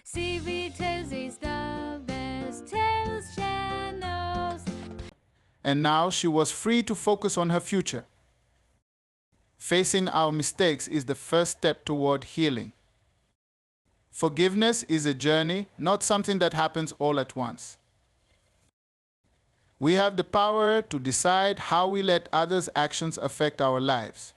CV Tales is the best tales channels. And now she was free to focus on her future. Facing our mistakes is the first step toward healing. Forgiveness is a journey, not something that happens all at once. We have the power to decide how we let others' actions affect our lives.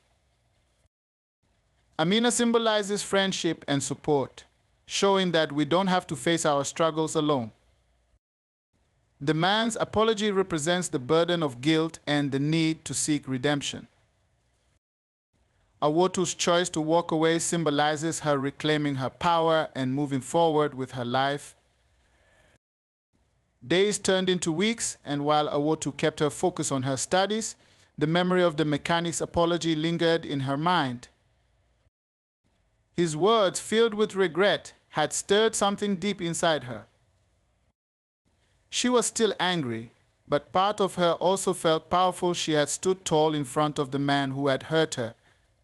Amina symbolizes friendship and support, showing that we don't have to face our struggles alone. The man's apology represents the burden of guilt and the need to seek redemption. Awotu's choice to walk away symbolizes her reclaiming her power and moving forward with her life. Days turned into weeks, and while Awotu kept her focus on her studies, the memory of the mechanic's apology lingered in her mind. His words, filled with regret, had stirred something deep inside her. She was still angry, but part of her also felt powerful. She had stood tall in front of the man who had hurt her,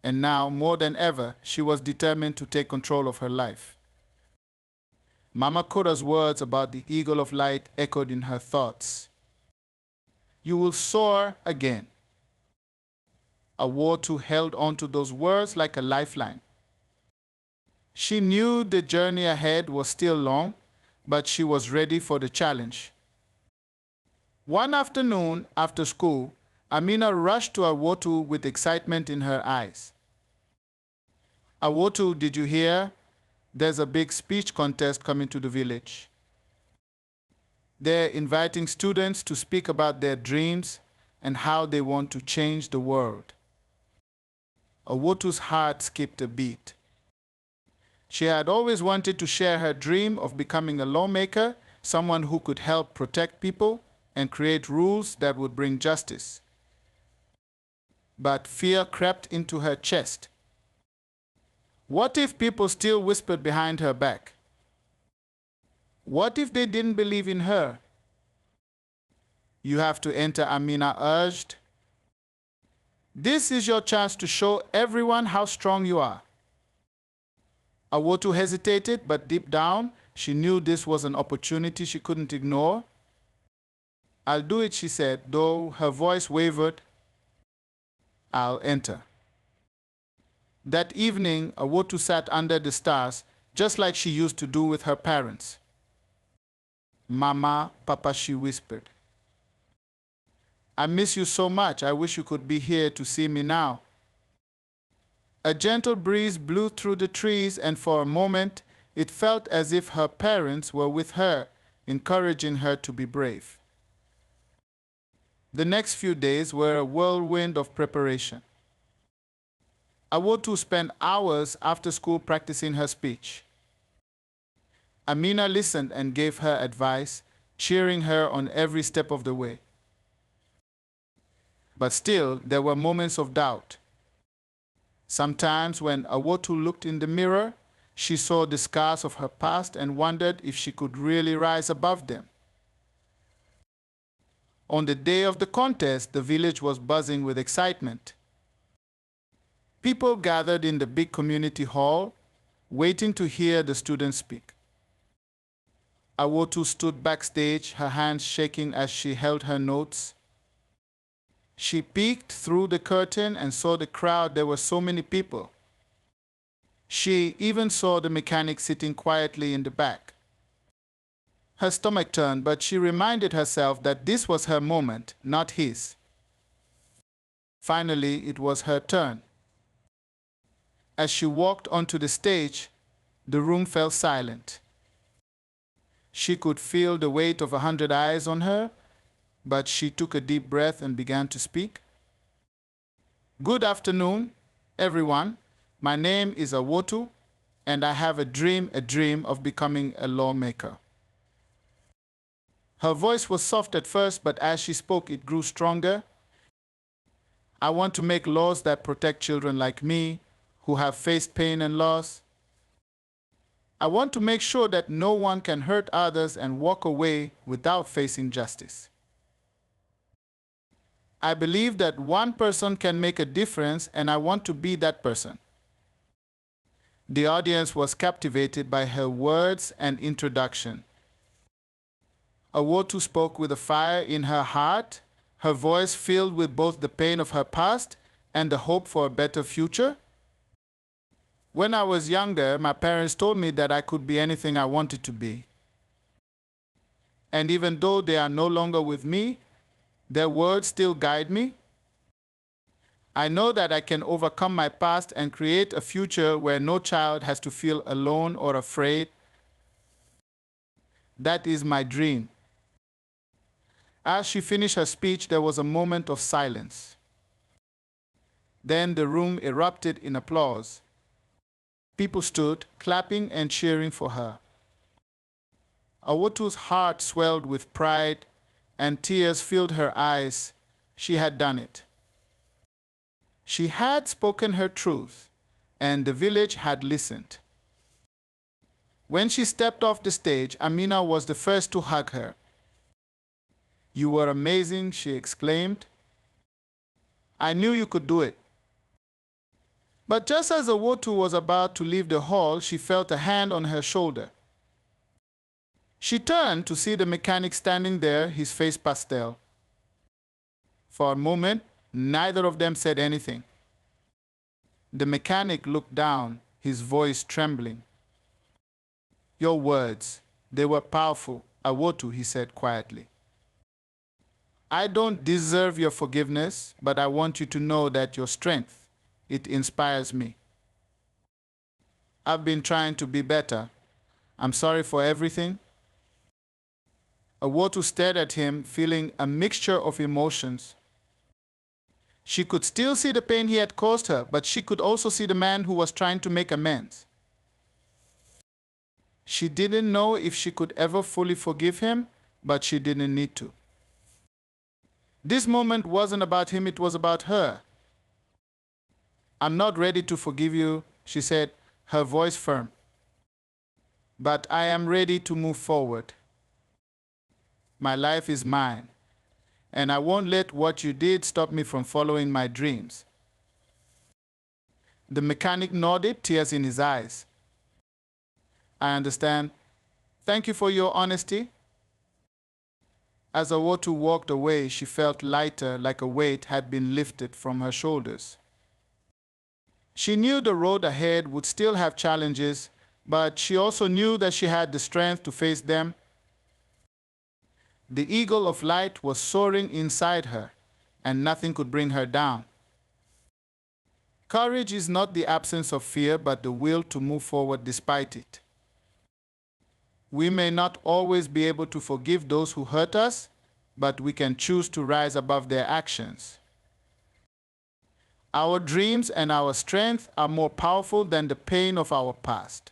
and now, more than ever, she was determined to take control of her life. Mama Koda's words about the eagle of light echoed in her thoughts. You will soar again. Awotu held on to those words like a lifeline. She knew the journey ahead was still long, but she was ready for the challenge. One afternoon, after school, Amina rushed to Awotu with excitement in her eyes. Awotu, did you hear? There's a big speech contest coming to the village. They're inviting students to speak about their dreams and how they want to change the world. Awotu's heart skipped a beat. She had always wanted to share her dream of becoming a lawmaker, someone who could help protect people and create rules that would bring justice. But fear crept into her chest. What if people still whispered behind her back? What if they didn't believe in her? You have to enter, Amina urged. This is your chance to show everyone how strong you are. Awotu hesitated, but deep down, she knew this was an opportunity she couldn't ignore. I'll do it, she said, though her voice wavered. I'll enter. That evening, Awotu sat under the stars, just like she used to do with her parents. Mama, Papa, she whispered. I miss you so much. I wish you could be here to see me now. A gentle breeze blew through the trees, and for a moment, it felt as if her parents were with her, encouraging her to be brave. The next few days were a whirlwind of preparation. Awotu spent hours after school practicing her speech. Amina listened and gave her advice, cheering her on every step of the way. But still, there were moments of doubt. Sometimes when Awotu looked in the mirror, she saw the scars of her past and wondered if she could really rise above them. On the day of the contest, the village was buzzing with excitement. People gathered in the big community hall, waiting to hear the students speak. Awotu stood backstage, her hands shaking as she held her notes. She peeked through the curtain and saw the crowd. There were so many people. She even saw the mechanic sitting quietly in the back. Her stomach turned, but she reminded herself that this was her moment, not his. Finally, it was her turn. As she walked onto the stage, the room fell silent. She could feel the weight of 100 eyes on her, but she took a deep breath and began to speak. Good afternoon, everyone. My name is Awotu, and I have a dream of becoming a lawmaker. Her voice was soft at first, but as she spoke, it grew stronger. I want to make laws that protect children like me, who have faced pain and loss. I want to make sure that no one can hurt others and walk away without facing justice. I believe that one person can make a difference, and I want to be that person. The audience was captivated by her words and introduction. Awotу spoke with a fire in her heart, her voice filled with both the pain of her past and the hope for a better future. When I was younger, my parents told me that I could be anything I wanted to be. And even though they are no longer with me, their words still guide me. I know that I can overcome my past and create a future where no child has to feel alone or afraid. That is my dream. As she finished her speech, there was a moment of silence. Then the room erupted in applause. People stood, clapping and cheering for her. Awotu's heart swelled with pride, and tears filled her eyes. She had done it. She had spoken her truth, and the village had listened. When she stepped off the stage, Amina was the first to hug her. "You were amazing," she exclaimed. "I knew you could do it." But just as Awotu was about to leave the hall, she felt a hand on her shoulder. She turned to see the mechanic standing there, his face pastel. For a moment, neither of them said anything. The mechanic looked down, his voice trembling. "Your words, they were powerful, Awotu," he said quietly. "I don't deserve your forgiveness, but I want you to know that your strength, it inspires me. I've been trying to be better. I'm sorry for everything." Awotu stared at him, feeling a mixture of emotions. She could still see the pain he had caused her, but she could also see the man who was trying to make amends. She didn't know if she could ever fully forgive him, but she didn't need to. This moment wasn't about him, it was about her. "I'm not ready to forgive you," she said, her voice firm. "But I am ready to move forward. My life is mine, and I won't let what you did stop me from following my dreams." The mechanic nodded, tears in his eyes. "I understand. Thank you for your honesty." As Awotu walked away, she felt lighter, like a weight had been lifted from her shoulders. She knew the road ahead would still have challenges, but she also knew that she had the strength to face them. The eagle of light was soaring inside her, and nothing could bring her down. Courage is not the absence of fear, but the will to move forward despite it. We may not always be able to forgive those who hurt us, but we can choose to rise above their actions. Our dreams and our strength are more powerful than the pain of our past.